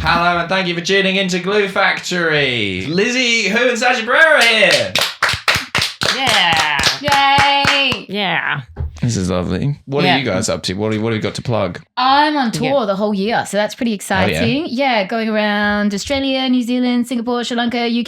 Hello, and thank you for tuning into Glue Factory. Lizzy, Who, and Sashi Perera here. Yeah. Yay! Yeah. This is lovely. What are you guys up to? What have you got to plug? I'm on tour the whole year, so that's pretty exciting. Yeah, going around Australia, New Zealand, Singapore, Sri Lanka, UK,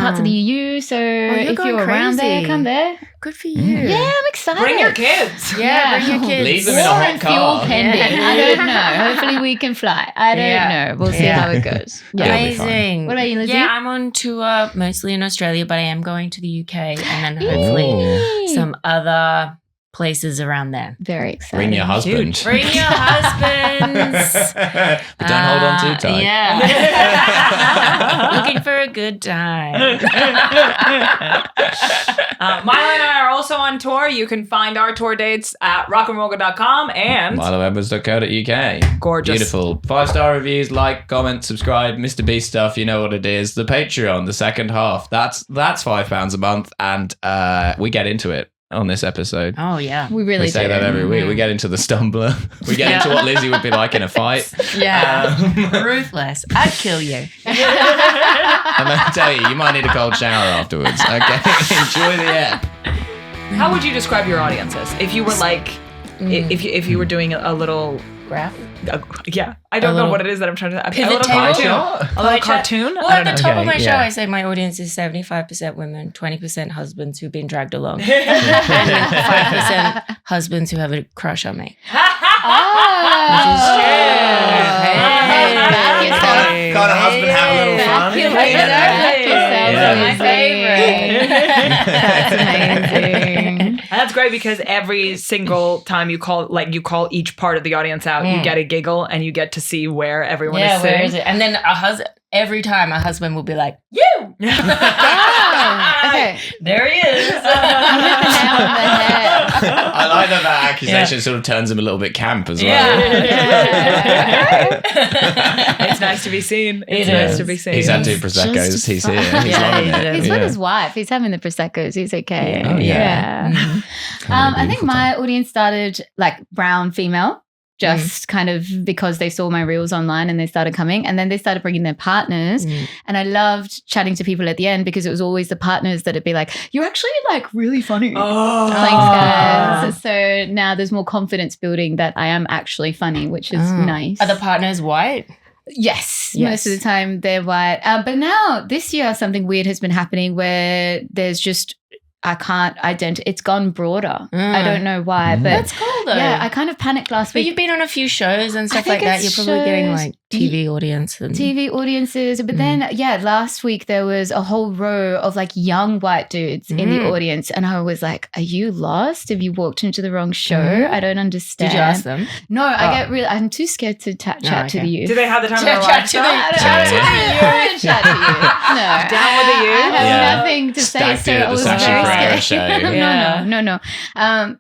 parts of the EU. So if you're around there, come there. Good for you. Yeah, I'm excited. Bring your kids. Yeah, bring your kids. Leave them in a War hot and car. fuel pending. I don't know. Hopefully we can fly. I don't know. We'll see how it goes. Yeah. Amazing. What about you, Lizzy? Yeah, I'm on tour mostly in Australia, but I am going to the UK and then hopefully some other places around there. Very exciting. Bring your husband. Bring your husbands. But don't hold on too tight. Yeah. Looking for a good time. Milo and I are also on tour. You can find our tour dates at rockandrollga.com and MiloEdwards.co.uk. Gorgeous. Beautiful. 5-star reviews, like, comment, subscribe, Mr. Beast stuff, you know what it is. The Patreon, the second half. That's £5 a month, and we get into it on this episode. Oh, yeah. We really We say do. that every week. We get into the stumbler. We get into what Lizzy would be like in a fight. Yeah. Ruthless. I'd kill you. And I tell you, you might need a cold shower afterwards. Okay, enjoy the app. how would you describe your audiences if you were like, if you were doing a little Graph? yeah, I don't know little what it is that I'm trying to. A pivot little table? cartoon. A little cartoon. Well, I at don't the know. top of my Okay, show, yeah. I say my audience is 75% women, 20% husbands who've been dragged along, and 5% husbands who have a crush on me. Back yourself. Can't a husband have a little fun? Back yourself. My favorite. That's amazing. And that's great because every single time you call each part of the audience out, you get a giggle and you get to see where everyone is sitting. Where is it? And then every time a husband will be like, "You." Okay. There he is. You hit the nail on the head. I like that accusation sort of turns him a little bit camp as well. Yeah. It's nice to be seen. It's It nice is. to be seen. He's had 2 Prosecco's. Just He's fine. here. He's loving it. He's Yeah. with his wife. He's having the Prosecco's. He's okay. Oh, yeah. I think my audience started like brown female, just kind of because they saw my reels online and they started coming. And then they started bringing their partners. And I loved chatting to people at the end because it was always the partners that would be like, you're actually like really funny. Oh. Thanks, guys. So now there's more confidence building that I am actually funny, which is nice. Are the partners white? Yes, most of the time they're white. But now this year something weird has been happening where there's just I can't identify. It's gone broader. I don't know why, but That's cool though. yeah, I kind of panicked last But week. you've been on a few shows and stuff think like that. You're it's probably getting shows. like TV audience and TV audiences, but then last week there was a whole row of like young white dudes in the audience, and I was like, "Are you lost? Have you walked into the wrong show? I don't understand." Did you ask them? No, I get really. I'm too scared to chat to the youth. Do they have the time of their Chat life? to the- I don't chat to you. No, Down with the youth? I have Yeah. nothing to say. Stacked So it at I the was Sashi very Perera scared. show. No.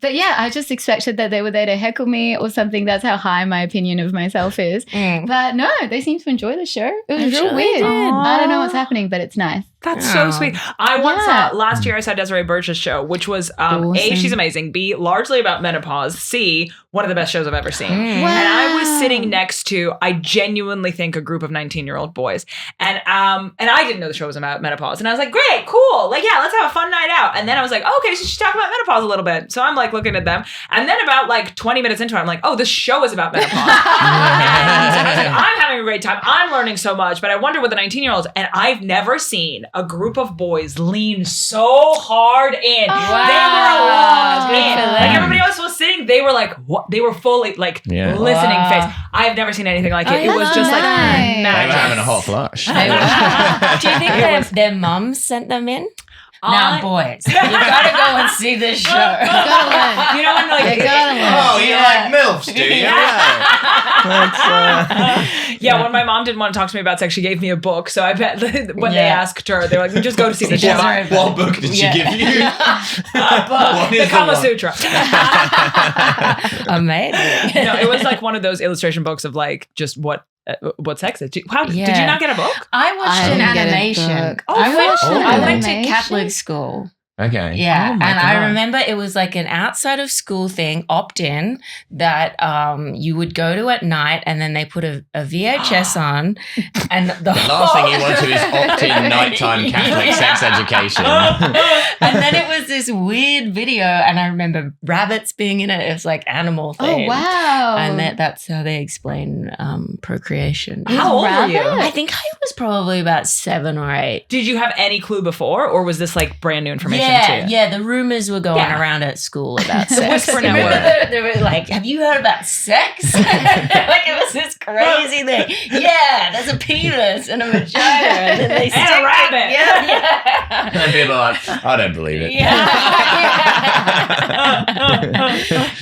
But yeah, I just expected that they were there to heckle me or something. That's how high my opinion of myself is. But no, they seem to enjoy the show. It was real weird. I don't know what's happening, but it's nice. That's so sweet. I once Yeah. saw, last year I saw Desiree Burgess' show, which was A, she's amazing, B, largely about menopause, C, one of the best shows I've ever seen. And I was sitting next to, I genuinely think, a group of 19-year-old boys. And I didn't know the show was about menopause. And I was like, great, cool. Like, yeah, let's have a fun night out. And then I was like, okay, so she's talking about menopause a little bit. So I'm like looking at them. And then about like 20 minutes into it, I'm like, oh, this show is about menopause. And I was like, I'm having a great time. I'm learning so much. But I wonder with the 19-year-olds, and I've never seen a group of boys lean so hard in. Wow. They were locked Good in. for them. Like everybody else was sitting, they were like, what? They were fully like listening face. I've never seen anything like it. It was just like nice. They were magic. having a hot flush. Do you think their mums sent them in? Now, boys, you gotta go and see this show. You know when like Oh, you like MILFs, do you? yeah, when my mom didn't want to talk to me about sex, she gave me a book. So I bet when they asked her, they were like, just go to see the show. What book did she give you? The Kama Sutra. Amazing. No, it was like one of those illustration books of like just what sex is. Did you not get a book? I watched I an didn't get a animation. book. Oh, I watched I went to animation? Catholic school. Okay. Yeah. Oh And my I God. remember it was like an outside of school thing, opt-in, that you would go to at night, and then they put a VHS on, and the Last thing you want to is opt-in nighttime Catholic sex education. And then it was this weird video, and I remember rabbits being in it. It was like animal Oh, themed. wow. And that's how they explain procreation. How old were you? Rabbit? I think I was probably about 7 or 8. Did you have any clue before, or was this like brand new information to Yeah, you? yeah. The rumors were going Yeah. around at school about sex. Whisper Remember network. they were like, "Have you heard about sex?" Like it was this crazy thing. Yeah, there's a penis and a vagina, and then they stick a rabbit. Yeah. And people are like, I don't believe it. Yeah,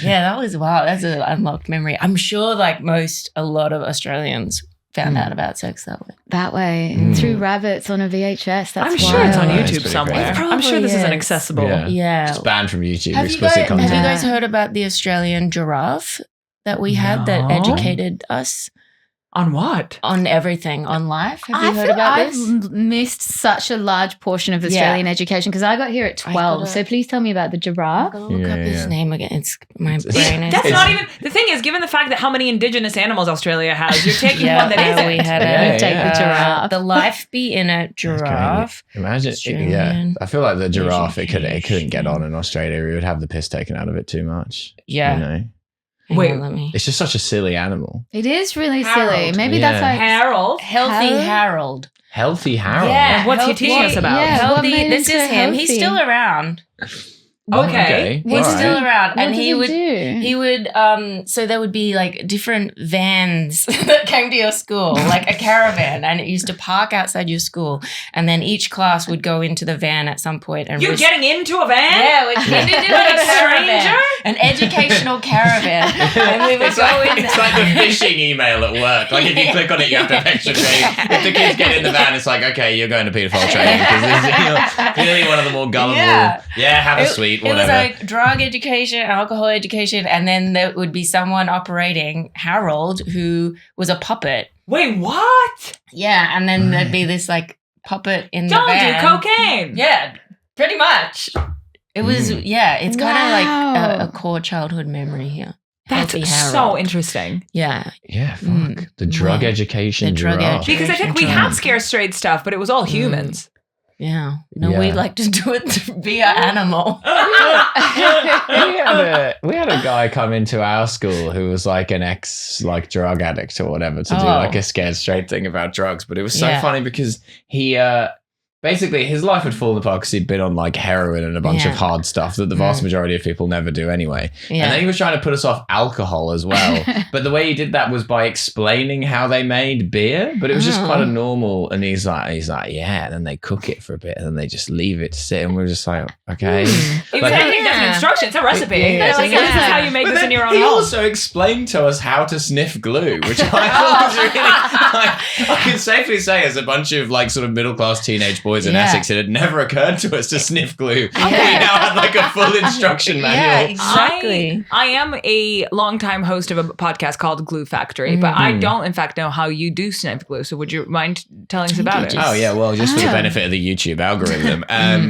that was wild. That's an unlocked memory. I'm sure, like a lot of Australians found out about sex that way. That way, through rabbits on a VHS. That's I'm sure it's on wild. That's YouTube pretty somewhere. crazy. I'm sure this is Probably inaccessible. Yeah. Yeah. It's banned from YouTube. Have you Explicit content. guys heard about the Australian giraffe that we had that No. educated us On what? on everything, on life? Have you I heard feel about I've this? missed such a large portion of Australian education because I got here at I 12. gotta- So please tell me about the I'm giraffe. gonna look up Yeah, his yeah. name again. It's my It's- brain is. That's not even the thing. Is given the fact that how many indigenous animals Australia has, you're taking one that isn't. we had Yeah, a, take the giraffe. The life be in a giraffe. Imagine, Australian I feel like the giraffe, it couldn't education. get on in Australia. We would have the piss taken out of it too much. Yeah. You know? Hang Wait. on, let me. It's just such a silly animal. It is really Harold. silly. Maybe Yeah. that's why. Harold. Healthy Harold? Harold. Healthy Harold. Yeah. And what's he teaching us about? Yeah. what Healthy. made This him is so him. He's healthy? still around. Oh, Okay. He's All still right. around, What and does he would. do? He would, so there would be like different vans that came to your school, like a caravan, and it used to park outside your school. And then each class would go into the van at some point and You're getting into a van? yeah, we came to do Like a a caravan, stranger? an educational caravan. And we would It's go like, in. it's like the phishing email at work. Like if you click on it, you have to have extra training. If the kids get in the van, it's like, okay, you're going to paedophile training because you're clearly one of the more gullible. Yeah. Have a sweet, It was whatever. like drug education, alcohol education, and then there would be someone operating Harold who was a puppet. Wait, what? Yeah, and then there'd be this like puppet in the Don't van. do cocaine. Yeah, pretty much. It was, it's kind of like Wow. a core childhood memory here. That's Healthy so Harold. interesting. Yeah. yeah, fuck. Mm. The drug Yeah. education. The drug giraffe. education. Because I think we had scare straight stuff, but it was all humans. Yeah. No, Yeah. we'd like to do it via animal. we had a guy come into our school who was like an ex like drug addict or whatever to do Oh. like a scared straight thing about drugs. But it was so Yeah. funny because he basically his life had fallen apart because he'd been on like heroin and a bunch Yeah. of hard stuff that the vast majority of people never do anyway. And then Yeah. he was trying to put us off alcohol as well. But the way he did that was by explaining how they made beer. But it was just Oh. kind of normal. And he's like, yeah, and then they cook it for a bit and then they just leave it to sit. And we're just like, okay. Exactly. Like- That's an instruction. It's a recipe. Yeah, It's like, yeah. this is how you make But this then in your own he home. also explained to us how to sniff glue, which I thought was really like, I can safely say as a bunch of like sort of middle class teenage boys in Yeah. Essex, it had never occurred to us to sniff glue. Yeah. We now had like a full instruction Yeah, manual. exactly. I am a longtime host of a podcast called Glue Factory, but I don't, in fact, know how you do sniff glue. So would you mind telling us about it? just- Oh yeah, well, just for the Oh. benefit of the YouTube algorithm,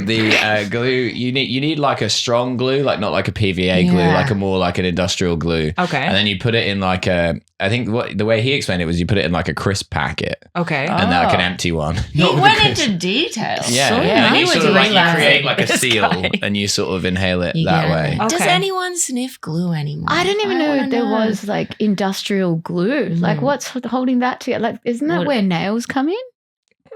the glue you need like a strong glue, like not like a PVA glue, Yeah. like a more like an industrial glue. Okay. And then you put it in like I think the way he explained it was you put it in like a crisp packet Okay. and then like an Oh. empty one. He Not with went the crisp. into details. Yeah, So and then I you was sort of like you realizing create like a this seal guy. and you sort of inhale it You that get way. it. Does Okay. anyone sniff glue anymore? I didn't even know wanna there was like industrial glue. Like, what's holding that together? Like, isn't that What- where nails come in?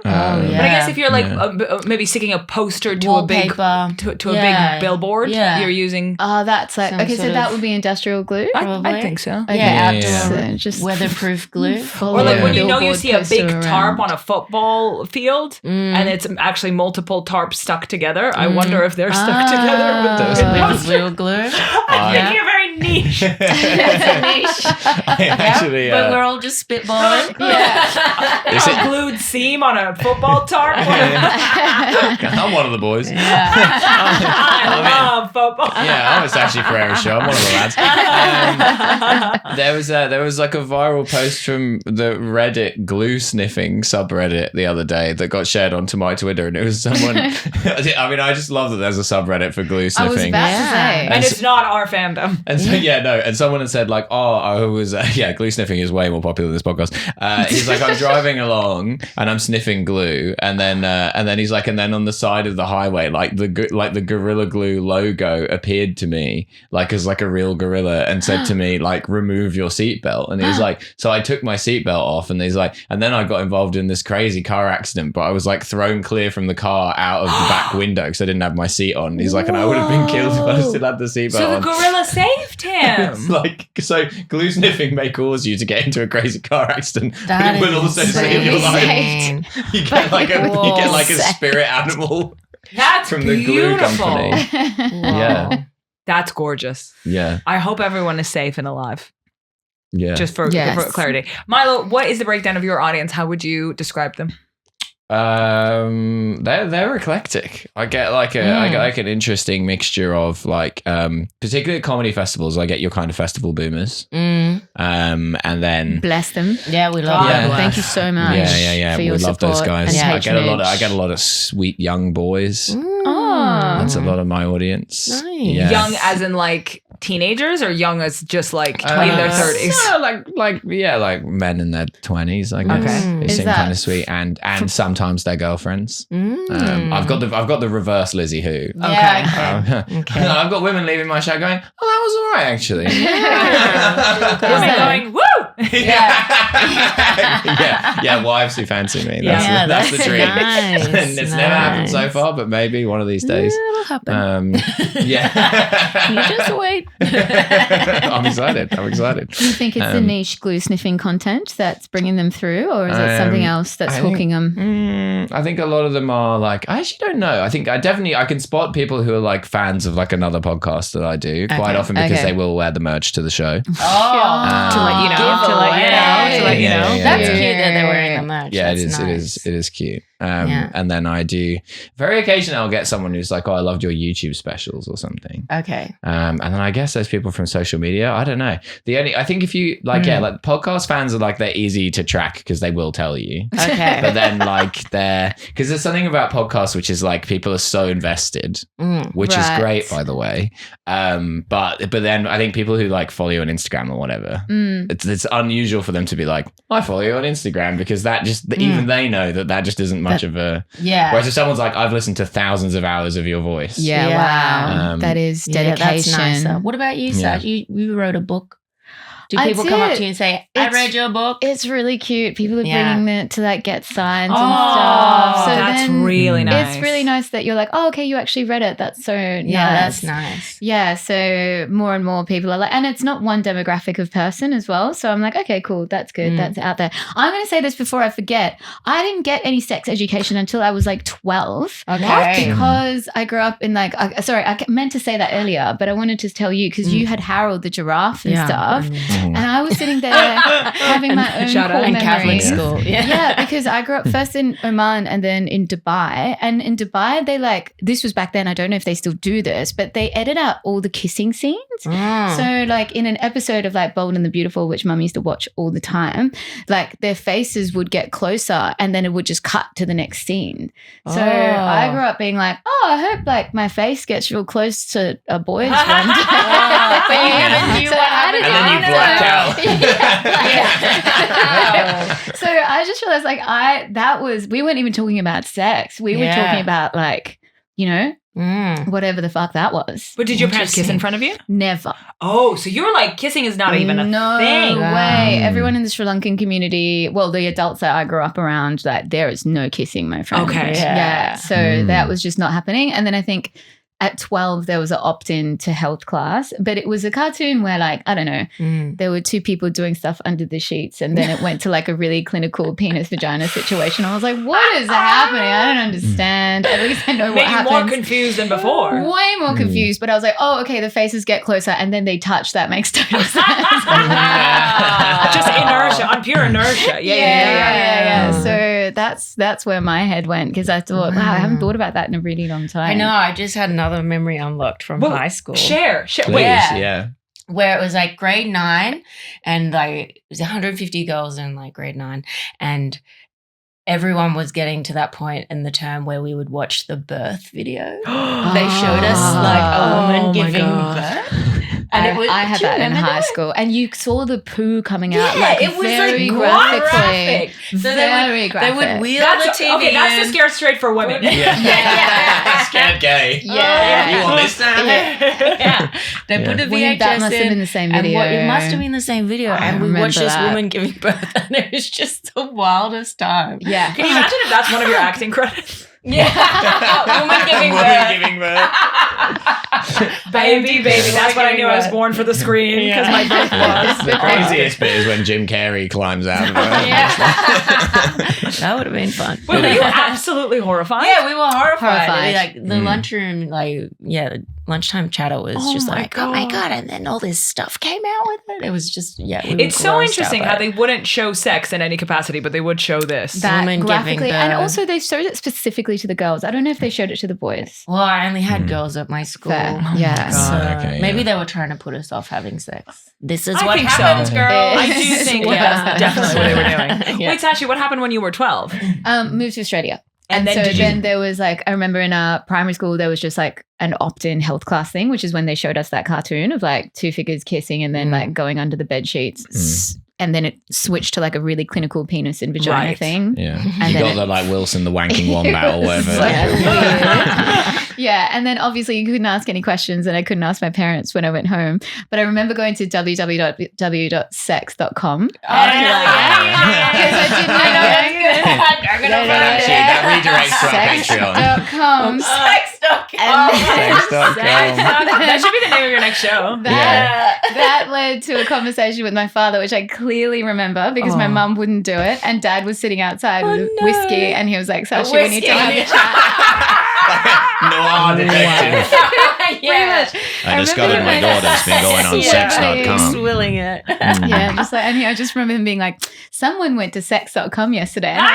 Oh, Um, yeah. But I guess if you're like Yeah. maybe sticking a poster to Wallpaper. a Yeah. big billboard, Yeah. you're using. Oh, that's like, Some okay, so sort that of- would be industrial glue. I Probably. think so. Okay. Yeah, Yeah. outdoor So just weatherproof glue. follow Or like a when you billboard see a big poster tarp around. on a football field and it's actually multiple tarps stuck together. I wonder if they're stuck together with those. With real glue. I think you're very niche. I actually, But we're all just spitballing. Yeah. A glued seam on a football tarp. I'm one of the boys. I love football. Yeah, I'm a Sashi Perera show. I'm one of the lads. There was like a viral post from the Reddit glue sniffing subreddit the other day that got shared onto my Twitter, and it was someone. I mean, I just love that there's a subreddit for glue sniffing. I was about to say, and it's not our fandom. And so and someone had said like, oh, I was glue sniffing is way more popular than this podcast. He's like, I'm driving along and I'm sniffing glue, and then he's like, and then on the side of the highway, like the Gorilla Glue logo appeared to me like as like a real gorilla and said to me like, remove your seatbelt. And he's like, so I took my seatbelt off, and he's like, and then I got involved in this crazy car accident, but I was like thrown clear from the car out of the back window because I didn't have my seat on. He's like, and I would have been killed if I still had the seatbelt So the on. gorilla saved him. It's like, so glue sniffing may cause you to get into a crazy car accident, but That it will is also save your life. insane. You get like a spirit animal That's from the glue company. Yeah. That's gorgeous. Yeah. I hope everyone is safe and alive. Yeah. Just for clarity. Milo, what is the breakdown of your audience? How would you describe them? They're eclectic. I get like an interesting mixture of like particularly at comedy festivals. I get your kind of festival boomers. And then bless them. Yeah, we love Yeah. them. Thank you so much. Yeah. For We your love those support guys. and I get a patronage. lot of sweet young boys. Oh, That's a lot of my audience. Nice. Yeah. Young as in like teenagers, or young as just like in their 30s? No, like men in their 20s, I guess. Okay. They Is seem that kind of sweet, and sometimes their girlfriends. I've got the reverse Lizzy Who. Yeah, okay. I've got women leaving my show going, oh, that was all right actually. Women going, woo! yeah, wives who fancy me. Yeah. That's the dream. Nice, And it's never happened so far, but maybe one of these days. It'll happen. Yeah. You just wait. I'm excited. do you think it's the niche glue sniffing content that's bringing them through, or is it something else that's hooking them? I think a lot of them are like, I actually don't know. I think I can spot people who are like fans of like another podcast that I do quite often because they will wear the merch to the show. To let you know. That's yeah. cute that they're wearing the merch. Yeah, That's it nice. is cute. And then I do very occasionally I'll get someone who's like, oh, I loved your YouTube specials or something. Okay. And then I guess there's people from social media. I don't know. I think if you like podcast fans are like, they're easy to track because they will tell you. Okay. But then like because there's something about podcasts which is like people are so invested, which is great, by the way. But then I think people who like follow you on Instagram or whatever, it's unusual for them to be like, I follow you on Instagram, because that just even they know that just isn't much of a Whereas if someone's like, I've listened to thousands of hours of your voice. Yeah, wow. That is dedication. That's nice. What about you, Sash? You wrote a book. Do people come up to you and say, I read your book? It's really cute. People are bringing it to like get signs and stuff. So that's really nice. It's really nice that you're like, oh, okay, you actually read it. That's so nice. Yeah, that's nice. Yeah, so more and more people are like, and it's not one demographic of person as well. So I'm like, okay, cool. That's good. That's out there. I'm going to say this before I forget. I didn't get any sex education until I was like 12. Okay. Because I grew up in like, I meant to say that earlier, but I wanted to tell you because you had Harold the giraffe and stuff. And I was sitting there having my own core and memory. Catholic school. Yeah, because I grew up first in Oman and then in Dubai. And in Dubai, they like, this was back then, I don't know if they still do this, but they edit out all the kissing scenes. So like in an episode of like Bold and the Beautiful, which Mum used to watch all the time, like their faces would get closer and then it would just cut to the next scene. So I grew up being like, oh, I hope like my face gets real close to a boy's one day. But you never knew what happened. And then you blacked out. So I just realized like we weren't even talking about sex. We were talking about like, you know, whatever the fuck that was. But did your parents kiss in front of you? Never. Oh, so you were like, kissing is not even a thing. No way. Everyone in the Sri Lankan community, well, the adults that I grew up around, like there is no kissing, my friend. Okay. Yeah. So that was just not happening. And then I think at 12, there was an opt-in to health class, but it was a cartoon where like, I don't know, there were two people doing stuff under the sheets and then it went to like a really clinical penis vagina situation. I was like, what is happening? I don't understand. At least I know what happens. Maybe more confused than before. Way more confused, but I was like, oh, okay, the faces get closer and then they touch. That makes total sense. Just inertia, on pure inertia. Yeah. So that's where my head went because I thought, wow, I haven't thought about that in a really long time. I know. I just had another memory unlocked from high school. Share. Please, Wait. yeah. Where it was like grade 9 and like it was 150 girls in like grade 9 and everyone was getting to that point in the term where we would watch the birth video. They showed us like a woman giving birth. And I had that in high school. And you saw the poo coming out like it was very like graphically. So very they would wheel That's the TV okay, that's the in. scared straight for women. Yeah. Scared gay. Yeah. You want this now? Yeah. They put a VHS That must have in. been the same And video. it must have been the same video. I And we remember watched this that. woman giving birth and it was just the wildest time. Yeah. Can you imagine if that's one of your acting credits? Yeah. Woman giving birth. Giving birth. Baby. That's what I knew I was born for the screen because my birth was. The craziest bit is when Jim Carrey climbs out of it. That would have been fun. Wait, were you absolutely horrified? Yeah, we were horrified. Horrified. Like the lunchroom, the lunchtime chatter was just like, oh my God. And then all this stuff came out with it. It was just, we were It's so grossed interesting out how by they it. wouldn't show sex in any capacity, but they would show this. That Woman giving graphically. And birth. also they showed it specifically to the girls. I don't know if they showed it to the boys. Well, I only had girls at my school. Fair. Yeah. So okay, maybe yeah. they were trying to put us off having sex. This is I what think happens, so. girls. I do think that's definitely what they were doing. Yeah. Wait, Sashi, what happened when you were 12? Moved to Australia. And then so did you- then there was like, I remember in primary school, there was just like an opt-in health class thing, which is when they showed us that cartoon of like two figures kissing and then like going under the bed sheets. And then it switched to like a really clinical penis and vagina Right. thing. Yeah. And You then got the like Wilson the wanking wombat or whatever. Yeah. And then obviously you couldn't ask any questions and I couldn't ask my parents when I went home. But I remember going to www.sex.com. Oh, yeah. Because I didn't know. I'm going to But actually, that redirects to our Patreon. Sex.com. Sex.com. Sex.com. That should be the name of your next show. That led to a conversation with my father, which I clearly remember because my mum wouldn't do it. And dad was sitting outside with whiskey and he was like, Sashi, we need to have a chat. Noir detective. Yeah. I discovered my daughter's been going on sex.com. Swilling it. Yeah, just like, and I just remember him being like, someone went to sex.com yesterday. And I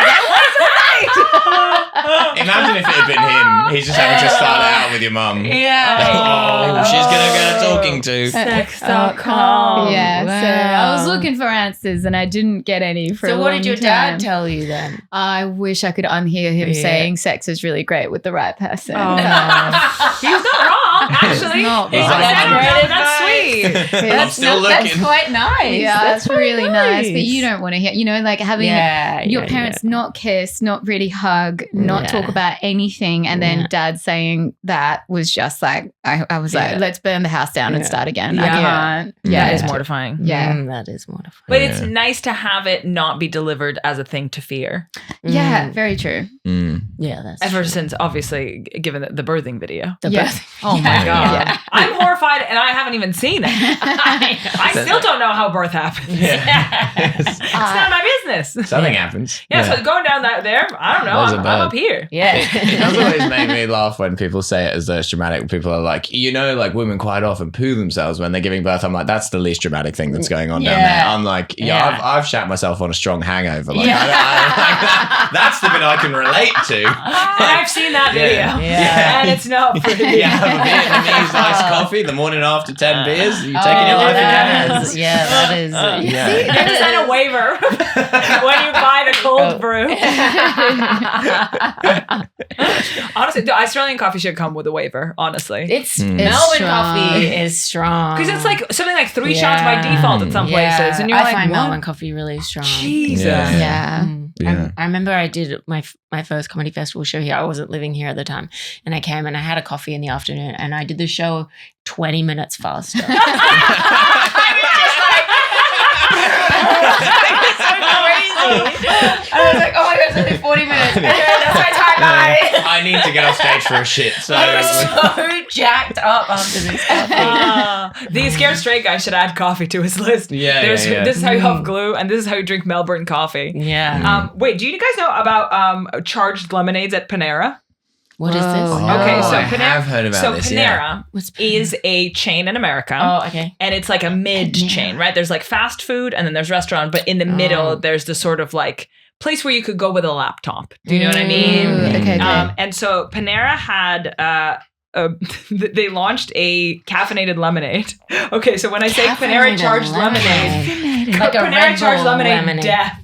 was Imagine if it had been him. He's just having to start it out with your mum. Yeah. Oh, she's going to get a talking to. Sex.com. Yeah, so I was looking for answers and I didn't get any for a So what long did your time. dad tell you then? I wish I could unhear him saying sex is really great with the right person. He's not wrong, actually. not He's wrong. like, That's sweet. I'm still That's looking. quite nice. Yeah, that's quite really nice. But you don't want to hear, like having your parents not kiss, not really hug, not talk about anything. And then dad saying that was just like, I was like, let's burn the house down and start again. I can't. That is mortifying. Yeah. That is mortifying. But it's nice to have it not be delivered as a thing to fear. Yeah, very true. Yeah, that's Ever true. since, obviously, given the birthing video. The Yeah. birth- Oh my God. Yeah. I'm horrified and I haven't even seen it. I still don't know how birth happens. It's not my business. Something happens. Yeah, so going down there, I don't know. There's a I'm bird. up here. Yeah. It does always make me laugh when people say it as though it's dramatic. People are like, like women quite often poo themselves when they're giving birth. I'm like, that's the least dramatic thing that's going on down there. I'm like, I've shat myself on a strong hangover. Like, that's the bit I can relate to. And I've seen that video. Yeah. And it's not pretty. Yeah, have a Vietnamese iced coffee the morning after 10 beers. You're taking your life in your hands. Yeah, that is. Yeah. You have to sign a waiver when you buy the cold brew. Honestly, the Australian coffee should come with a waiver, honestly. It's Mm. Melbourne strong. coffee is strong. Because it's like something like 3 shots by default in some places. And you're I like, find what? Melbourne coffee really strong. Jesus. Yeah. Yeah. I remember I did my first comedy festival show here. I wasn't living here at the time. And I came and I had a coffee in the afternoon and I did the show 20 minutes faster. I was like, oh my god, it's only 40 minutes. Okay, that's my time. Bye. I need to get off stage for a shit. So I was so jacked up after this coffee. The scared straight guy should add coffee to his list. Yeah, This is how you have Mm. glue, and this is how you drink Melbourne coffee. Yeah. Wait, do you guys know about charged lemonades at Panera? What is this? Oh. Okay, so I Panera, have heard about so this. Panera Yeah. What's is a chain in America. Oh, okay. And it's like a mid chain, right? There's like fast food and then there's restaurant, but in the middle, there's the sort of like place where you could go with a laptop. Do you know what I mean? Okay. And so Panera had they launched a caffeinated lemonade. Okay, so when I say Panera charged lemonade, Like a Panera Red charged Bull lemonade lemonade. death.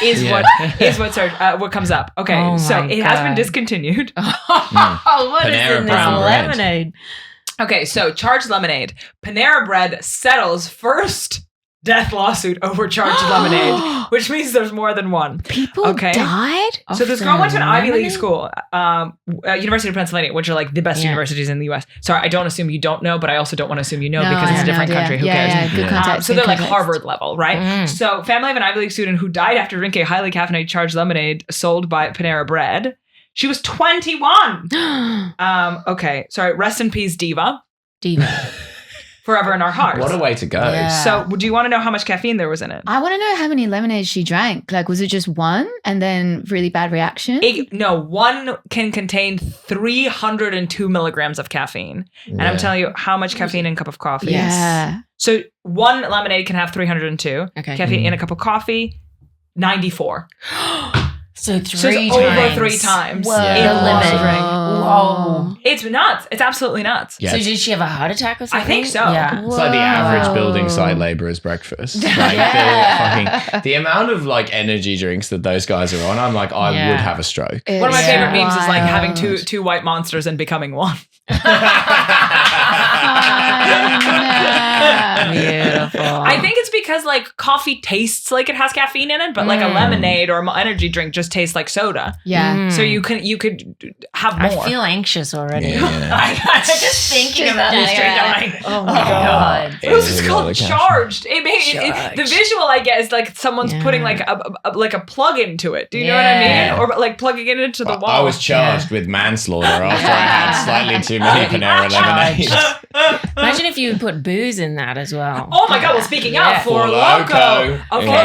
Is what comes up. Okay, Oh so my it has been God. discontinued. Oh, what is Panera in this brown bread. lemonade? Okay, so charged lemonade. Panera Bread settles first death lawsuit over charged lemonade, which means there's more than one. People Okay. died? So this girl went to an Ivy League lemonade? school, University of Pennsylvania, which are like the best universities in the U.S. Sorry, I don't assume you don't know, but I also don't want to assume you know because I it's a have different no idea. country. Who Yeah, cares? good context. So good they're like context. Harvard level, right? So family of an Ivy League student who died after drinking a highly caffeinated charged lemonade sold by Panera Bread. She was 21. Okay, sorry. Rest in peace, Diva. Forever in our hearts. What a way to go. Yeah. So, do you want to know how much caffeine there was in it? I want to know how many lemonades she drank. Like, was it just one and then really bad reaction? No, one can contain 302 milligrams of caffeine. And I'm telling you how much caffeine in a cup of coffee. Yeah. So one lemonade can have 302. Okay. Caffeine in a cup of coffee, 94. So So it's over 3 times. Whoa. in a lemon drink. Whoa. It's nuts. It's absolutely nuts. Yeah. So did she have a heart attack or something? I think so. Yeah. It's like the average building Whoa. site laborer's breakfast. Like Yeah. the amount of like energy drinks that those guys are on, I'm like, I Yeah. would have a stroke. One of my It's favorite memes is like wild. having two white monsters and becoming one. Beautiful. I think it's because like coffee tastes like it has caffeine in it, but like a lemonade or an energy drink just tastes like soda. Yeah. So you could have more. I feel anxious already. Yeah. I'm just thinking about this drink. I'm like, Oh my God. It was just Yeah, called the caffeine. charged. The visual I get is like someone's Yeah. putting like a plug into it. Do you know what I Yeah. mean? Or like plugging it into the Well, wall. I was charged with manslaughter after I had slightly too many Panera lemonade. Imagine if you put booze in that as well. Oh my God! Well, speaking Yeah. of for Four loco, Loko. For Yeah.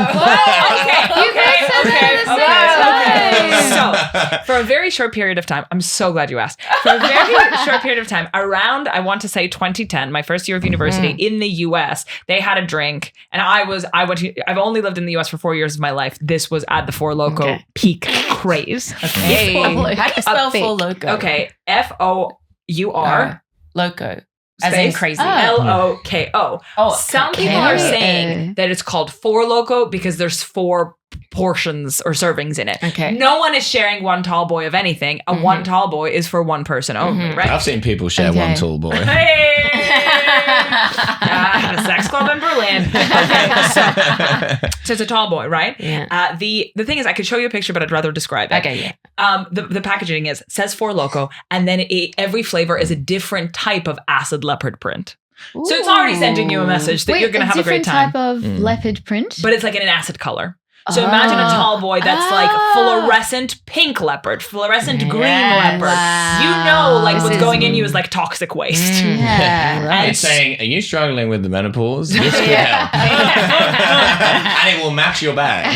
Loco. You guys said that at the same So, for a very short period of time, I'm so glad you asked. For a very short period of time, around I want to say 2010, my first year of university in the U.S., they had a drink, and I've only lived in the U.S. for 4 years of my life. This was at the Four Loko peak craze. Hey. How do you spell Fake. full loco? Okay, FOUR. Loco. As in space crazy. LOKO. Oh, Some okay. people are saying that it's called Four Loko because there's 4 portions or servings in it. Okay. No one is sharing one tall boy of anything. A one tall boy is for one person only, right? I've seen people share Okay. one tall boy. Hey! I had a sex club in Berlin. Okay, so it's a tall boy, right? Yeah. The thing is, I could show you a picture, but I'd rather describe it. Okay, yeah. The packaging says Four Loko, and then every flavor is a different type of acid leopard print. So it's already sending you a message that you're going to have a great time. Different type of leopard print? But it's like in an acid color. So imagine a tall boy that's like fluorescent pink leopard, fluorescent green leopard. wow. You know, like This what's is- going in you is like toxic waste. Yeah. It's saying, are you struggling with the menopause? This could help. And it will match your bag.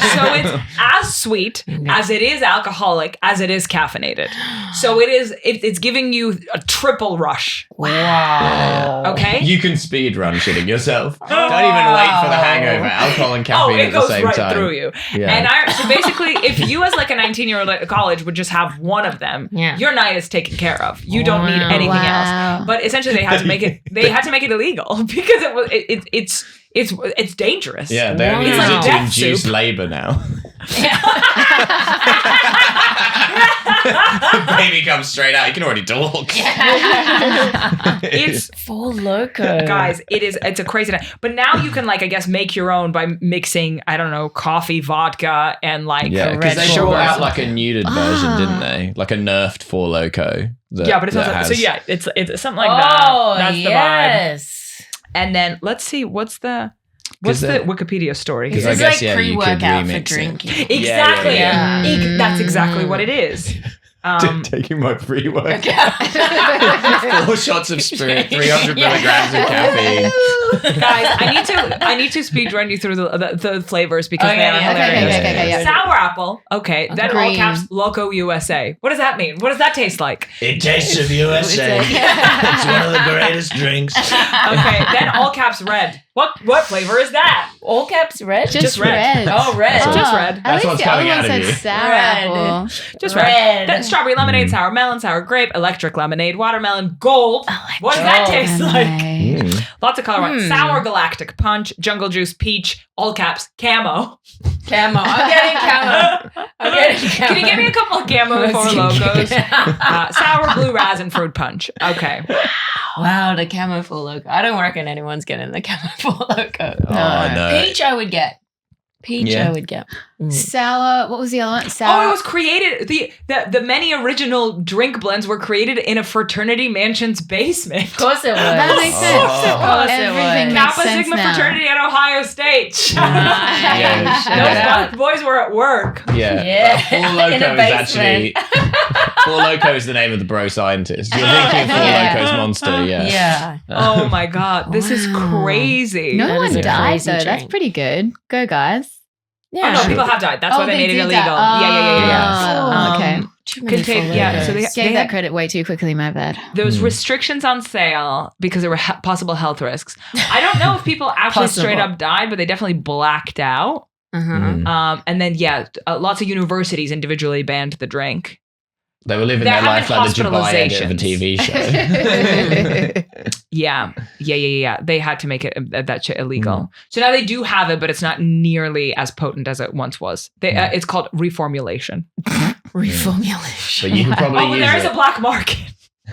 So it's as sweet as it is alcoholic as it is caffeinated. So it's giving you a triple rush. Wow. Okay? You can speed run shitting yourself. Don't even wait for the hangover. Alcohol and caffeine it at the goes same right time. through you. Yeah. And so basically, if you as like a 19-year-old at college would just have one of them, Yeah. your night is taken care of. You don't need anything Wow. else. But essentially, they had to make it. They had to make it illegal because it's dangerous. Yeah, they only It's use like it to death induce soup. labor now. The baby comes straight out. You can already talk. It's Full loco. guys, it's a crazy night. But now you can like I guess make your own by mixing I don't know coffee, vodka, and like Yeah, because red they sugar. brought out like a neutered version, didn't they? Like a nerfed Four Loko. Yeah, but it's not that so has- yeah, it's something like Oh, that. That's the vibe. yes. And then let's see what's the 'Cause the that- Wikipedia story Because here. I It's guess, like yeah, you could pre-workout for remix it. drinking. Exactly. Yeah. That's exactly what it is. Taking my free work. 4 shots of spirit, 300 milligrams of caffeine. Guys, I need to speed run you through the flavors because Okay, they are yeah, hilarious. okay, yeah. Sour apple. Okay. Then all Green. caps Loco USA. What does that mean? What does that taste like? It tastes of USA. It's one of the greatest drinks. Okay. Then all caps red. What flavor is that? All caps red? Just red. red. Oh, red. Just red. At That's least what's the other coming one out of said you. sour Red. apple. Just red. Then strawberry lemonade, sour melon, sour grape, electric lemonade, watermelon, gold. What does that taste like? Lemonade. Lots of color ones. Sour galactic punch, jungle juice, peach, all caps, camo. Camo. I'm getting camo. I'm getting camo. Can you give me a couple of camo for logos? Sour blue raz and fruit punch. Okay. Wow, the camo for loco. I don't reckon anyone's getting the camo for loco. Oh, no. Peach I would get. Yeah. I would get. Sour. What was the other one? Oh, Sour. it was created. The many original drink blends were created in a fraternity mansion's basement. Of course it was. That makes sense. Of course it Everything was. makes Kappa sense Sigma now. fraternity at Ohio State. Yeah. Those boys were at work. Yeah. Yeah. Four In a Loco is basement. actually... Four Loco is the name of the bro scientist. You're thinking Four Yeah. Loco's monster, yeah. Yeah. Oh my god, this is Wow. crazy. No That one is a died crazy though. That's drink. pretty good. Go guys. Oh no, people have died. That's why they they made it did illegal. that. Yeah. Okay. Too many Contain- Four yeah, so Locos. they Gave that had- credit way too quickly. My bad. There was restrictions on sale because there were possible health risks. I don't know if people actually straight Possible. up died, but they definitely blacked out. Uh-huh. And then lots of universities individually banned the drink. They were living There their have life been like the Dubai edit of a hospitalizations. TV show. Yeah. They had to make it that shit illegal. So now they do have it, but it's not nearly as potent as it once was. It's called reformulation. Reformulation. But you could probably Oh, but use there is it. a black market.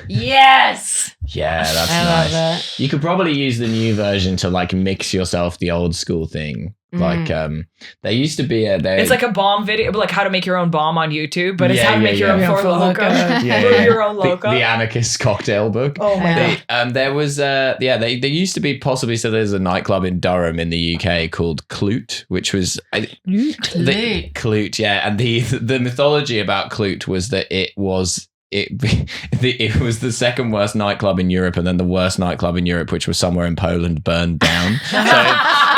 Yes. Yeah, that's I love nice. that. You could probably use the new version to like mix yourself the old school thing. Like there used to be It's like a bomb video, like how to make your own bomb on YouTube, but it's Yeah, how to make your own yeah. Four Loko. Yeah, Brew yeah. your own Loco. the anarchist cocktail book. Oh my god. There was there used to be possibly, so there's a nightclub in Durham in the UK called Clute, which was Clute, yeah, and the mythology about Clute was that it was it was the second worst nightclub in Europe, and then the worst nightclub in Europe, which was somewhere in Poland, burned down. So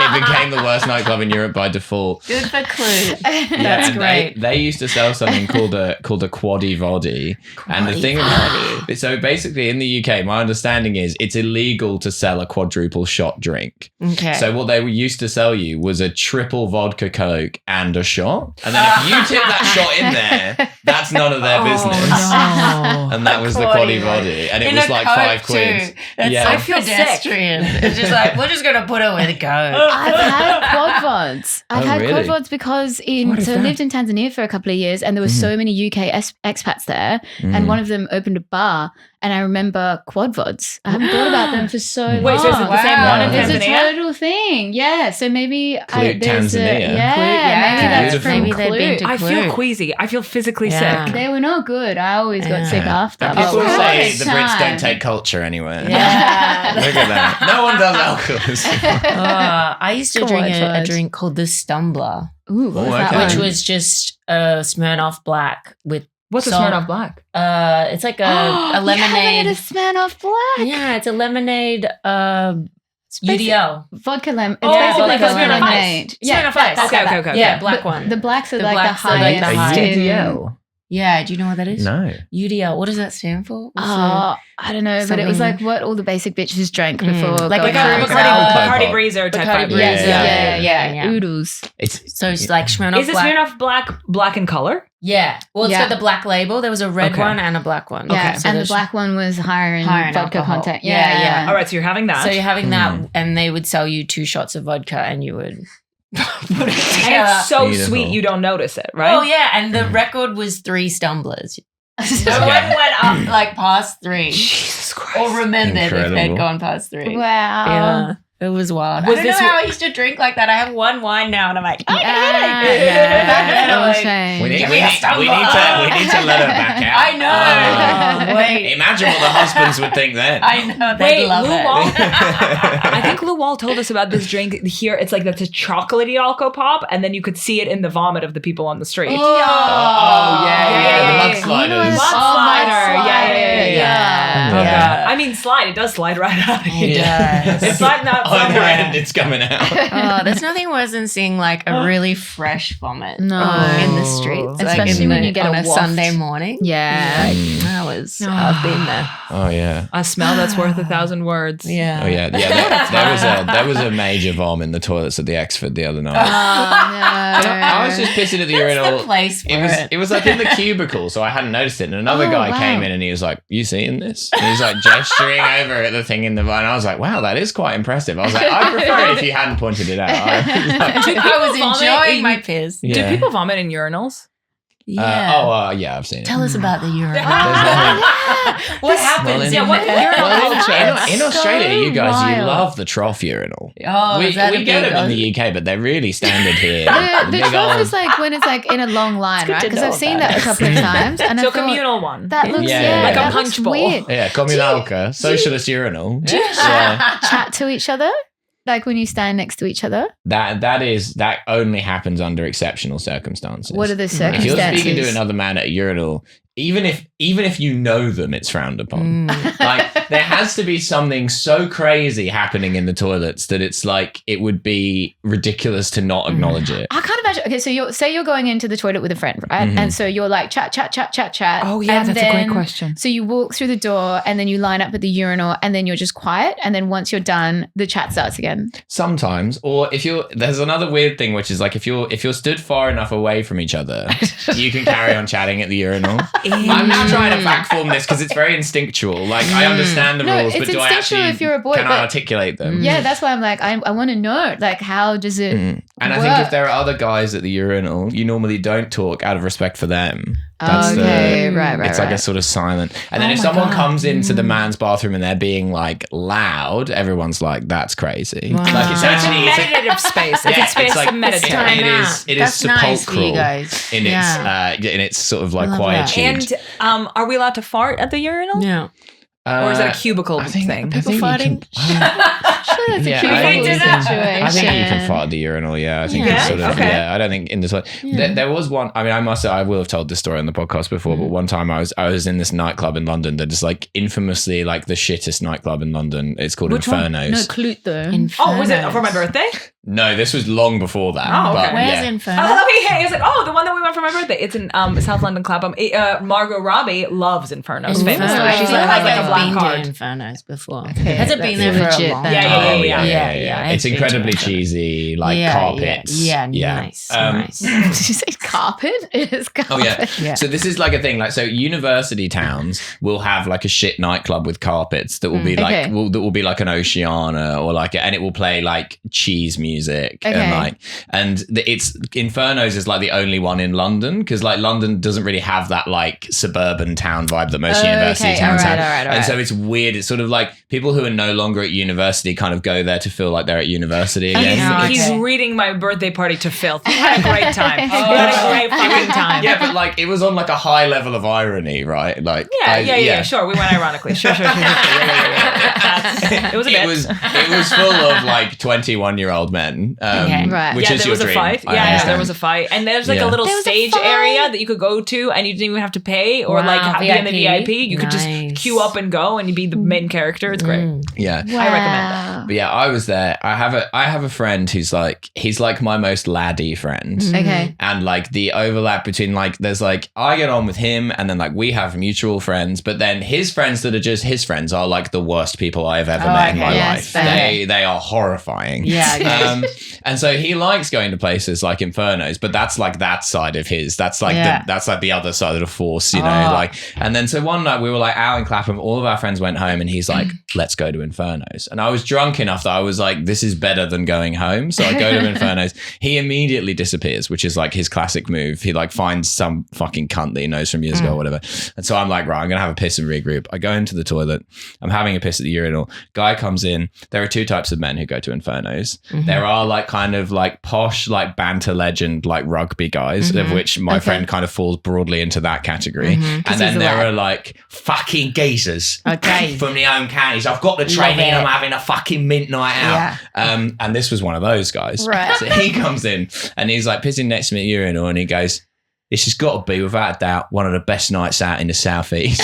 it became the worst nightclub in Europe by default. Good for Clue. Yeah, That's and great. They used to sell something called a quaddy voddy. And the thing about it, so basically in the UK, my understanding is it's illegal to sell a quadruple shot drink. Okay. So what they used to sell you was a triple vodka Coke and a shot. And then if you tip that shot in there, that's none of their business. And that was the quaddy voddy. And it In was a like Coke £5. too. That's Yeah. so I feel sick. pedestrian. It's just like, we're just going to put it where to go. I've had quad vods. I've Oh, had really? quad vods because What is I that? lived in Tanzania for a couple of years, and there were so many UK expats there, and one of them opened a bar, and I remember quad vods. I haven't thought about them for so long. Wait, so is it the same one in It's a Tanzania? total thing. Yeah. So maybe Clute, Tanzania. yeah, yeah. maybe that's Beautiful. from Maybe they've been Clute. to I feel Clue. queasy. I feel physically Yeah. sick. They were not good. I always got sick after. And but people what say a the Brits time. don't take culture anywhere. Yeah. Look at that. No one does alcoholism. I used to Come drink on, a Fudge. drink called the Stumbler, Ooh, what was Oh, that okay. which one? was just a Smirnoff Black with What's a salt. Smirnoff Black? It's like a You haven't had lemonade. a Smirnoff Black. Yeah, it's a lemonade UDL. Vodka lemon. It's Oh, basically like a vodka Smirnoff lemonade. Ice. Yeah, Smirnoff Ice. Okay. Yeah, black one. The blacks are The like blacks the are like highest. the highest. in- Yeah, do you know what that is? No. UDL. What does that stand for? What's Oh, I don't know, but it was something- like what all the basic bitches drank before. Like going a out. Bacardi Breezer type Bacardi vibe. Breezer. Yeah. Yeah. Oodles. It's So it's like Smirnoff Is it Black. Smirnoff black in color? Yeah. Well, it's Yeah. got the black label. There was a red Okay. one and a black one. Yeah, So and the there's- black one was higher in Higher in vodka alcohol. content. Yeah, yeah. All right, so you're having that. So you're having that, and they would sell you 2 shots of vodka, and you would put it and together. it's so Beautiful. sweet you don't notice it, right? Oh yeah, and the record was 3 stumblers. No Okay. one went up like past 3, Jesus Christ. or remembered if Incredible. they'd gone past 3. Wow. Yeah, it was wild. Was I don't this know how what- I used to drink like that. I have one wine now, and I'm like, oh, That's so like, we need, shame. we, need, we, need to let her back out. I know. Wait, Imagine what the husbands would think then. I know. They Wait, love Lou it. Wall? I think Lou Wall told us about this drink here. It's like that's a chocolatey Alco Pop, and then you could see it in the vomit of the people on the street. Oh, yeah, Yeah. the mudsliders. Mud Mudslider. Yeah. Yeah. Yeah. I mean, slide. It does slide right out of you. It does. It's sliding out On somewhere. the end, it's coming out. Oh, there's nothing worse than seeing like a really fresh vomit No. in the streets, Especially when you get on a a waft. Sunday morning. Yeah. I've been there. Oh yeah. A smell that's worth 1,000 words. Yeah. Oh yeah. Yeah. There was a major vom in the toilets at the Exford the other night. I was just pissing at the urinal. The place for It was like in the cubicle, so I hadn't noticed it. And another guy came in and he was like, "You seeing this?" And he was like gesturing over at the thing in the and I was like, "Wow, that is quite impressive." I was like, "I prefer it if you hadn't pointed it out." I was enjoying my piss. Yeah. Do people vomit in urinals? Yeah. Yeah, I've seen it. Tell us about the urinal. What happens? in What there? urinal Well, culture? in Australia, you guys, you wild. love the trough urinal. Oh, we is that get them in the UK, but they're really standard here. The big trough old- is like when it's like in a long line, good right? to Because know I've seen about that a couple of times. And I So thought, communal one. that looks Yeah. Like a that punch looks bowl. weird. Yeah, communalka, socialist urinal. Yeah. Chat to each other, like when you stand next to each other. That only happens under exceptional circumstances. What are the If circumstances? you're speaking to another man at a urinal, even if you know them, it's frowned upon. Like there has to be something so crazy happening in the toilets that it's like it would be ridiculous to not acknowledge it. I can't imagine. Okay, so you're going into the toilet with a friend, right? Mhm. And so you're like chat. Oh, yeah, and that's a great then- question. So you walk through the door and then you line up at the urinal and then you're just quiet. And then once you're done, the chat starts again. Sometimes, or there's another weird thing, which is like if you're stood far enough away from each other, you can carry on chatting at the urinal. I'm now trying to backform this because it's very instinctual. Like I understand the No, rules, it's but do I instinctual actually if you're a boy, can I but- articulate them? Yeah, that's why I'm like, I want to know, like, how does it And I think if there are other guys at the urinal, you normally don't talk out of respect for them. That's okay, right. It's like a sort of silent. And then Oh if my someone God. comes into the man's bathroom and they're being like loud, everyone's like, "That's crazy." Wow. Like it's So it's a actually meditative space. It's a space to meditate. time it out. is That's nice for you sepulchral guys. in Yeah. its sort of like love quietude. that. And are we allowed to fart at the urinal? Yeah. Or is it a cubicle I think thing? people farting? Sure, that's Yeah, a cute I think- situation. I think you can fart at the urinal. Yeah, I think Yeah. it's sort of. Okay. Yeah, I don't think in this one. There was one. I mean, I will have told this story on the podcast before, but one time I was in this nightclub in London that is like infamously like the shittest nightclub in London. It's called Which one? Infernos. No, Clute though. Oh, was it for my birthday? No, this was long before that. Oh, okay. but Where's yeah. Inferno? I love it. It's like, the one that we went for my birthday. It's in South London Clapham. Margot Robbie loves Infernos famously. I She's feel like, has like a I've black been card. to Infernos before. Okay, Has it been that's there for a legit long then. time? Yeah. Yeah. It's I've been incredibly to Inferno. cheesy, like Yeah, carpets. Yeah, nice. Nice. Did you say carpet? It is carpet. Oh yeah. Yeah. So this is like a thing. Like so, university towns will have like a shit nightclub with carpets that will be like Okay. that will be like an Oceana or like, and it will play like cheese music Okay. and like it's Infernos is like the only one in London because like London doesn't really have that like suburban town vibe that most university Okay, towns alright, have. alright. And so it's weird. It's sort of like people who are no longer at university kind of go there to feel like they're at university again. Oh, He's okay. reading my birthday party to filth. You had a great time. You had a great fucking time. Yeah, but like it was on like a high level of irony, right? Like Yeah, sure. We went ironically. Sure. It was a bit. It was full of like 21-year-old men, Okay. Right. which yeah, is there your was a dream. fight. I Yeah, understand. there was a fight. And there's like Yeah. a little There was a stage fight. area that you could go to and you didn't even have to pay or like Wow, be in the VIP. VIP. You could just Nice. queue up and go and you'd be the main character. It's great. Yeah. Wow. I recommend that. But yeah, I was there. I have a friend who's like he's like my most laddie friend. Okay. And like the overlap between like there's like I get on with him and then like we have mutual friends, but then his friends that are just his friends are like the worst people I have ever met in okay. my Yes, life. fair. They are horrifying. Yeah, okay. And so he likes going to places like Infernos, but that's like that side of his. That's like Yeah. that's like the other side of the force, you know. Oh. Like, and then so one night we were like out in Clapham, all of our friends went home, and he's like, "Let's go to Infernos." And I was drunk enough that I was like, "This is better than going home." So I go to Infernos. He immediately disappears, which is like his classic move. He like finds some fucking cunt that he knows from years ago or whatever. And so I'm like, right, I'm gonna have a piss and regroup. I go into the toilet. I'm having a piss at the urinal. Guy comes in. There are two types of men who go to Infernos. There are like kind of like posh, like banter legend, like rugby guys, of which my friend kind of falls broadly into that category. And then there are like fucking geezers Okay. from the home counties. I've got the training. it. I'm having a fucking mint night out. And this was one of those guys. Right. So he comes in and he's like pissing next to me at urinal and he goes, "This has got to be without a doubt one of the best nights out in the southeast."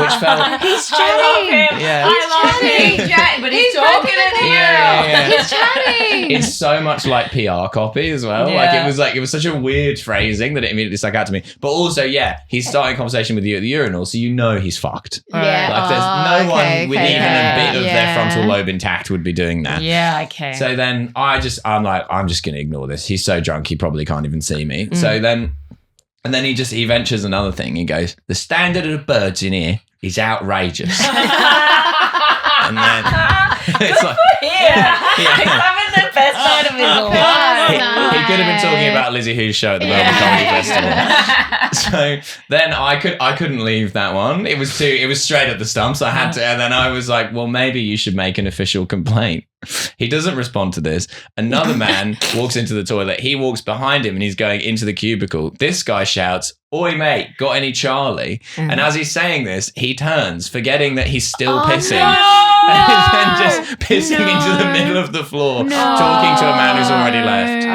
which felt He's I love chatting. him. Yeah. I love him. But he's talking in the Yeah. He's chatting. It's so much like PR copy as well. Yeah. Like it was such a weird phrasing that it immediately stuck out to me. But also, yeah, he's starting a conversation with you at the urinal, so you know he's fucked. Yeah. Like there's no one with even a bit of their frontal lobe intact would be doing that. Yeah, okay. So then I'm like, I'm just gonna ignore this. He's so drunk he probably can't even see me. So then he ventures another thing. He goes, the standard of birds in here is outrageous. And then it's like, He's having the best night of his life. he could have been talking about Lizzy Who's show at the Melbourne Comedy Festival. So then I couldn't leave that one. It was straight at the stumps. I had to, and then I was like, well, maybe you should make an official complaint. He doesn't respond to this. Another man walks into the toilet. He walks behind him and he's going into the cubicle. This guy shouts, "Oi, mate, got any Charlie?" And as he's saying this, he turns, forgetting that he's still pissing. And then just pissing into the middle of the floor, talking to a man who's already left.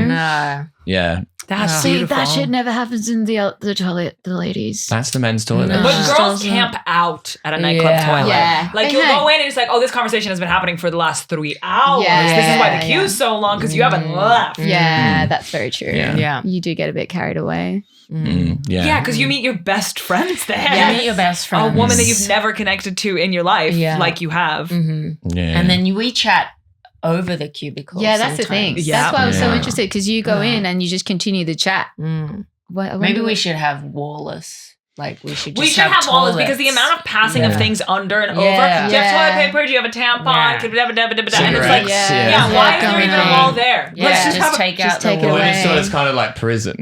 No. Yeah. That's See, beautiful. that shit never happens in the toilet, the ladies. That's the men's toilet. No. But girls Doesn't. camp out at a nightclub Yeah. toilet. Yeah. Like They you'll hang. go in and it's like, oh, this conversation has been happening for the last 3 hours. Yeah. This is why the Yeah. queue's so long because you haven't left. Yeah, that's very true. Yeah. Yeah. You do get a bit carried away. Yeah. Yeah, because you meet your best friends there. You meet your best A friend. woman that you've never connected to in your life, Yeah. like you have. Yeah. And then we chat over the cubicle. Yeah, that's the thing. sometimes. Yeah. That's why I was so Yeah. interested because you go in and you just continue the chat. Mm. What, Maybe we should have wallless. Like we should just We should have walls because the toilets. amount of passing of Yeah. things under and over. Yeah. Do you have Yeah. toilet paper? Do you have a tampon? Yeah. And it's Cigarettes, like, yeah. yeah, why is there going even a on. wall there? Yeah, Let's just, just have a take just out take the it wall. Well, away. it's sort of kind of like prison.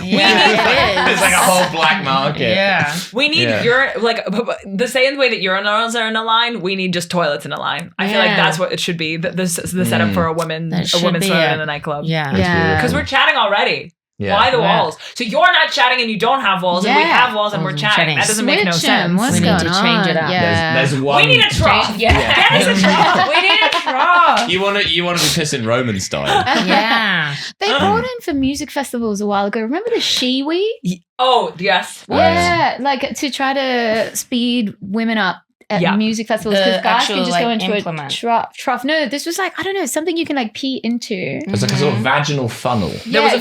Yeah, It's like a whole black market. Yeah. We need Yeah. the same way that urinals are in a line. We need just toilets in a line. I feel like Yeah. that's what it should be. The setup for a women's That should toilet be in it. a nightclub. Yeah. Yeah. Because we're chatting already. Yeah. Why the Yeah. walls? So you're not chatting and you don't have walls, and we Yeah. have walls and we're Walls and chatting. chatting. That doesn't make no Switch 'em. sense. What's We need going to on? change it up. Yeah. There's one. We need a trough. Yeah. Get us a trough. We need a trough. You want to be pissing Roman style. Yeah. They brought in for music festivals a while ago. Remember the Shiwi? Oh yes. Yeah, like to try to speed women up at Yeah. music festivals The because guys actual, can just go like, into implement. a trough. No, this was like, I don't know, something you can like pee into. It's like a sort of vaginal funnel. There was a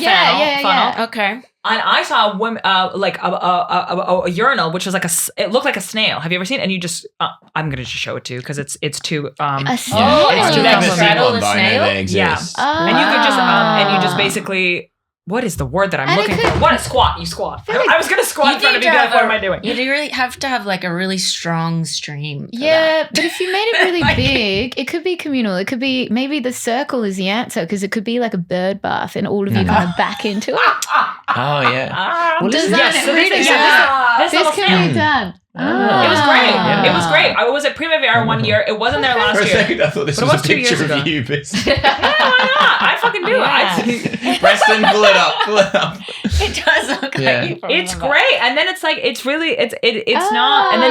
funnel. Okay. And I saw a woman, like a urinal, which was like it looked like a snail. Have you ever seen it? And you just, I'm gonna just show it to you because it's too. A snail? Oh, I it's don't like think a I've straddle seen one, the but I know snail? they exist. Oh. And you could just, and you just Ah. basically. What is the word that I'm And looking it could- for? What a squat? You squat. feel like I was gonna squat in front of you. Be like, what am I doing? You really have to have like a really strong stream. For Yeah, but if you made it really Like- big, it could be communal. It could be maybe the circle is the answer because it could be like a bird bath and all of you kind of back into it. Oh yeah. Well, Design yes, it so really this, good. yeah, This can be done. It was great. Ah. It was great. I was at Primavera one year. It wasn't there For last a year. second, I thought this But it was a was 2 years picture ago. of you, Bis. Yeah, why not? I fucking do it. Preston, pull it up. Pull it up. It does look Yeah. like you from It's the back. great, and then it's like it's really it's not, and then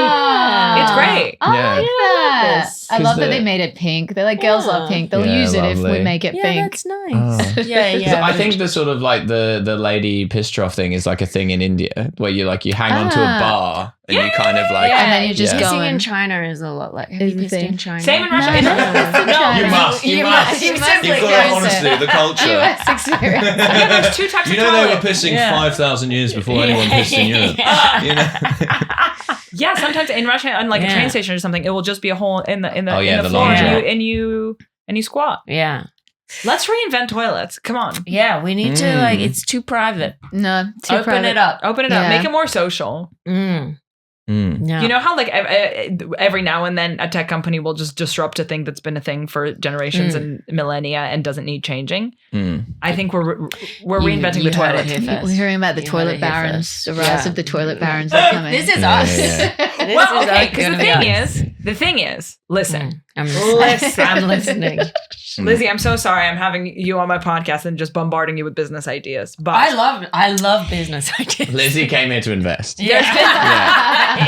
it's great. Oh, Yeah. I like that. This. I love that the- they made it pink. They're like, girls love pink. They'll Yeah, use it if we lovely. make it Yeah, pink. that's nice. Oh. Yeah. I think the sort of like the lady piss trough thing is like a thing in India where you hang onto a Ah. bar and you kind of like And then you just Yeah. go Pissing in in. China is a lot like. Have Is you the pissed thing. in China? Same in Russia. No, In no, Russia. that's in No, China. you must You must. you've simply got to go honestly the culture. US experience. Yeah, there's two types You of know they were toilet. pissing Yeah. 5,000 years before anyone pissed in Europe. You know? Yeah, sometimes in Russia on like a Yeah. train station or something, it will just be a hole in the Oh, yeah, in the the floor, laundry. and you squat. Yeah. Let's reinvent toilets. Come on, Yeah. We need to Mm. it's too private. No, too Open private. it up. open it up, Yeah. make it more social. Mm. Mm. Yeah. You know how like every now and then a tech company will just disrupt a thing that's been a thing for generations and millennia and doesn't need changing. Mm. I think we're You reinventing the heard toilet. it here first. We're hearing about the You toilet heard it here barons. first. The rise Yeah. of the toilet barons are coming. This is Yeah, us. yeah. This Well, is okay, us because gonna the be thing us. is, Listen. I'm Listen. listening. Lizzy, I'm so sorry I'm having you on my podcast and just bombarding you with business ideas. But I love business ideas. Lizzy came here to invest.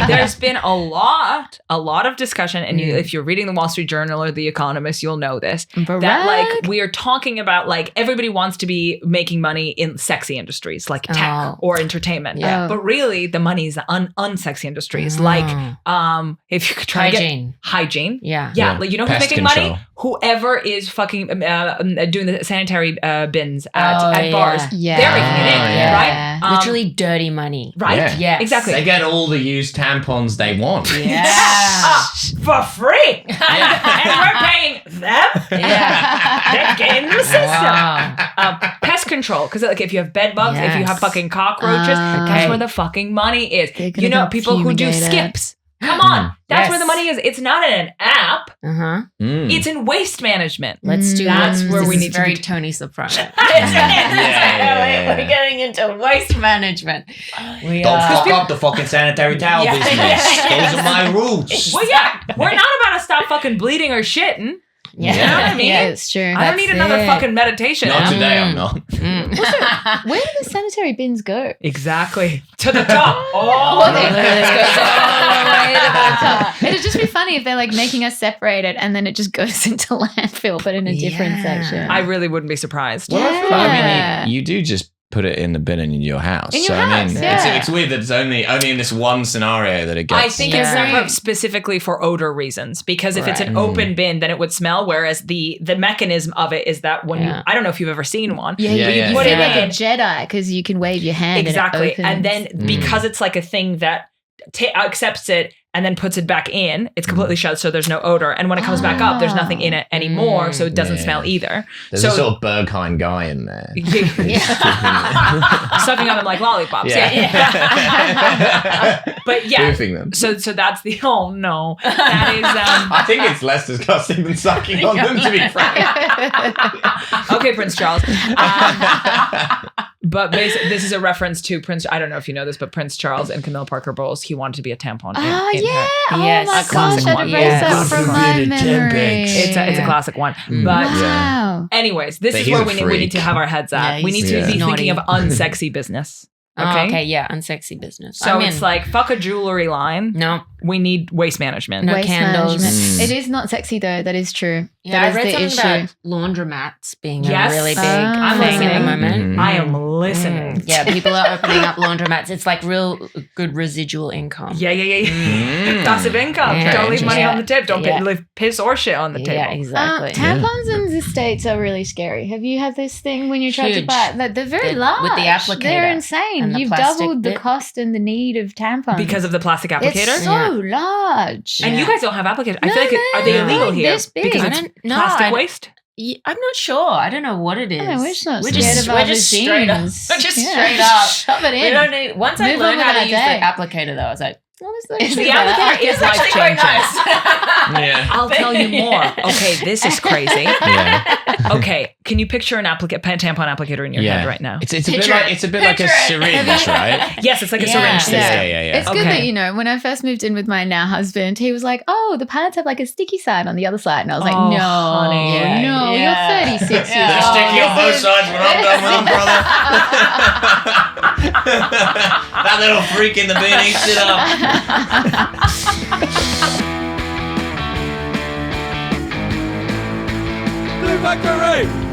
There's been a lot of discussion, and if you're reading the Wall Street Journal or the Economist, you'll know this. That like we are talking about like everybody wants to be making money in sexy industries like tech or entertainment. Yeah. But really the money's unsexy industries like if you could try hygiene. Yeah. Yeah, like you know who's Pest making control. money? Whoever is fucking doing the sanitary bins at bars. Yeah. They're making it in, Yeah. right? Literally dirty money. Right? Yeah. Yes. Exactly. They get all the used tampons they want. Yeah. For free. And we're paying them. Yeah. They're getting the system. Wow. Pest control. Because like if you have bed bugs, if you have Yes. fucking cockroaches, that's Okay. where the fucking money is. They're gonna You know, go people who do fumigate it. skips. Come on. That's Yes. where the money is. It's not in an app. Uh-huh. It's in waste management. Let's do That's this. where This we is need to very be- Tony Soprano. yeah. We're getting into waste management. We Don't are. fuck up the fucking sanitary towel Yeah. business. Those are my rules. Well, yeah, we're not about to stop fucking bleeding or shitting. Yeah. You know what I mean? Yeah, it's true. I don't need another fucking meditation. Not today, I'm not. Where do the sanitary bins go? Exactly. To the top. Well, they- Oh, It'd just be funny if they're like making us separate it and then it just goes into landfill, but in a different Yeah. section. I really wouldn't be surprised. Yeah. I mean, you do just put it in the bin in your house. In your so I house, mean, yeah. it's weird that it's only in this one scenario that it gets. I think it's separate specifically for odor reasons because if it's an open bin, then it would smell. Whereas the mechanism of it is that when you, I don't know if you've ever seen one. Yeah, Yeah, you yeah. put it like a in. Jedi because you can wave your hand Exactly. and it opens. And then because it's like a thing that accepts it and then puts it back in, it's completely shut, so there's no odor. And when it comes back up, there's nothing in it anymore, so it doesn't smell either. There's so a sort of Berghain guy in there. sucking on them like lollipops. But yeah, Boofing them. so that's the no. That is I think it's less disgusting than sucking on them, to be frank. okay, Prince Charles. But basically, this is a reference to Prince. I don't know if you know this, but Prince Charles and Camilla Parker Bowles. He wanted to be a tampon. Oh, in yeah. her. Yes. Oh, my A classic gosh. I'd one. erase Yes. that from my Complicated memory. Tempex. It's a classic one. But Wow. anyways, this But is he's where a we need freak. to have our heads at. Yeah, We need he's to be naughty. thinking of unsexy business. Okay. Okay, yeah, unsexy business. So it's like fuck a jewelry line. no. We need waste management. No Waste candles. management. It is not sexy though. That is true. Yeah, That I is read the something issue. about laundromats being Yes. a really big I'm thing at the listening. moment. I am listening. Yeah, people are opening up laundromats. It's like real good residual income. Yeah. Passive income. Yeah. Don't leave money Yeah. on the tip. Don't Yeah. leave piss or shit on the table. Yeah, exactly. Tampons in the States are really scary. Have you had this thing when you try to Huge. buy? Like, they're very With large. the applicator They're insane. and the You've plastic doubled the bit. cost and the need of tampons. Because of the plastic applicator. It's so large. And you guys don't have applicators. I No, feel like are they no, illegal here? this big. Because I it's don't know. plastic waste? Yeah, I'm not sure. I don't know what it is. we're just not We're scared just, of our we're just straight up. vagines. We're just Yeah. straight up. Shove it in. We don't need. Once I Move learned on how with to use our the day. applicator, though, I was like, oh, this The is applicator is life actually quite changing. nice. Yeah. I'll tell you more. Okay, this is crazy. Yeah. Okay, can you picture an tampon applicator in your head right now? It's a bit Picture like it. like a Picture it. syringe, right? Yes, it's like a Yeah. syringe Yeah, system. yeah. It's good Okay. that, you know, when I first moved in with my now husband, he was like, oh, the pads have like a sticky side on the other side. And I was like, Oh, no, honey. no, Yeah. you're 36 Yeah. years They're old. sticky on both sides when I'm done with them, brother. That little freak in the bin eats it up. Blue Factory!